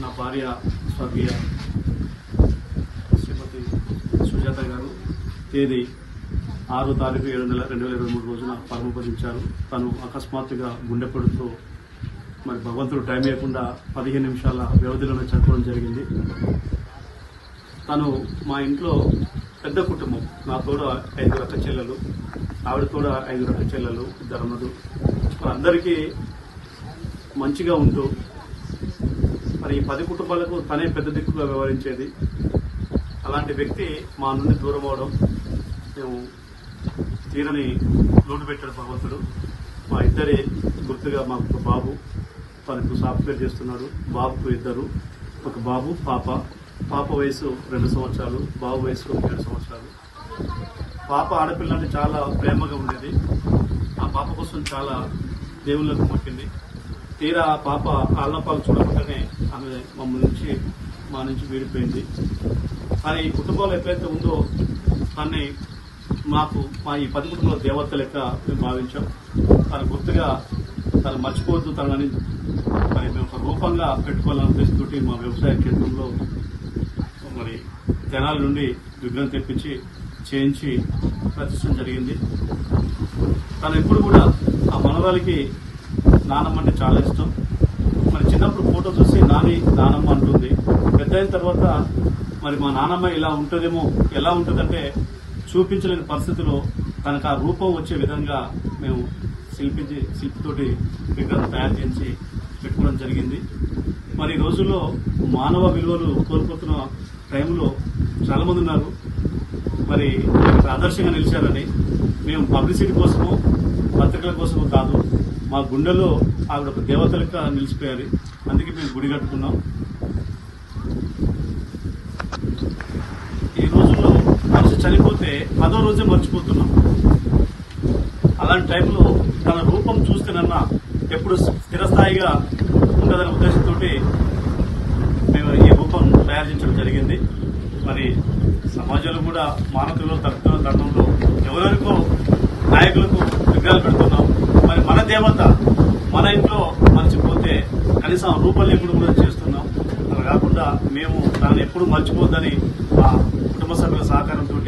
నా భార్య స్వర్గీయ శ్రీమతి సుజాత గారు తేదీ 6 తారీఖు 7 నెల 2023 రోజున పరమపదించారు. తను అకస్మాత్తుగా గుండెపోటుతో మరి భగవంతుడు టైం ఇవ్వకుండా 15 నిమిషాల వ్యవధిలోనే చనిపోవడం జరిగింది. తను మా ఇంట్లో పెద్ద కుటుంబం. నా తోడ 5 అక్క చెల్లెలు, ఆవిడ తోడ 5 అక్క చెల్లెలు, 2 అన్నలు. అందరికీ మంచిగా ఉంటూ మరి 10 కుటుంబాలకు తనే పెద్ద దిక్కుగా వ్యవహరించేది. అలాంటి వ్యక్తి మా నుండి దూరం అవడం మేము తీరని లోటు పెట్టాడు భగవంతుడు. మా ఇద్దరి గుర్తుగా మాకు బాబు, తనకు సాఫ్ట్వేర్ చేస్తున్నాడు. బాబుకు 2, ఒక బాబు పాప. పాప వయసు 2 సంవత్సరాలు, బాబు వయసు 7 సంవత్సరాలు. పాప ఆడపిల్ల అంటే చాలా ప్రేమగా ఉండేది. ఆ పాప కోసం చాలా దేవుళ్ళకు మొక్కింది. తీరా ఆ పాప ఆళ్ళపాలు చూడకుండానే ఆమె మా నుంచి వీడిపోయింది. కానీ ఈ కుటుంబంలో ఎట్లయితే ఉందో దాన్ని మాకు మా ఈ 10 కుటుంబాల దేవత లెక్క మేము భావించాం. తన గుర్తుగా తను మర్చిపోవద్దు, తనని మరి మేము ఒక రూపంగా పెట్టుకోవాలనే ఉద్దేశంతో మా వ్యవసాయ కేంద్రంలో మరి జనాల నుండి విగ్రహం తెప్పించి చేయించి ప్రతిష్టం జరిగింది. తను ఎప్పుడు కూడా ఆ మనవరాలికి నానమ్మ అంటే చాలా ఇష్టం. మరి చిన్నప్పుడు ఫోటో చూసి నానమ్మ అంటుంది. పెద్ద అయిన తర్వాత మరి మా నానమ్మ ఇలా ఉంటుందేమో, ఎలా ఉంటుందంటే చూపించలేని పరిస్థితిలో తనకు ఆ రూపం వచ్చే విధంగా మేము శిల్పితోటి విగ్రహం తయారు చేసి పెట్టుకోవడం జరిగింది. మరి ఈ రోజుల్లో మానవ విలువలు కోల్పోతున్న టైంలో చాలా మంది ఉన్నారు. మరి ఆదర్శంగా నిలిచారని మేము పబ్లిసిటీ కోసమో పత్రికల కోసమో కాదు, మా గుండెలో ఆవిడ ఒక దేవతలక నిలిచిపోయారు. అందుకే మేము గుడి కట్టుకున్నాం. ఈ రోజుల్లో మనిషి చనిపోతే 10వ రోజే మర్చిపోతున్నాం. అలాంటి టైంలో తన రూపం చూస్తేనన్నా ఎప్పుడు స్థిరస్థాయిగా ఉండదనే ఉద్దేశంతో మేము ఈ రూపం తయారు చేయడం జరిగింది. మరి సమాజంలో కూడా మానవులు తప్పుతున్న తరుణంలో ఎవరెవరికో నాయకులకు విగ్రహాలు పెడుతున్నాం. మరి మన దేవత మన ఇంట్లో మర్చిపోతే కనీసం రూపం లేకుండా కూడా చేస్తున్నాం. అలా కాకుండా మేము దాన్ని ఎప్పుడు మర్చిపోద్దని మా కుటుంబ సభ్యుల సహకారంతో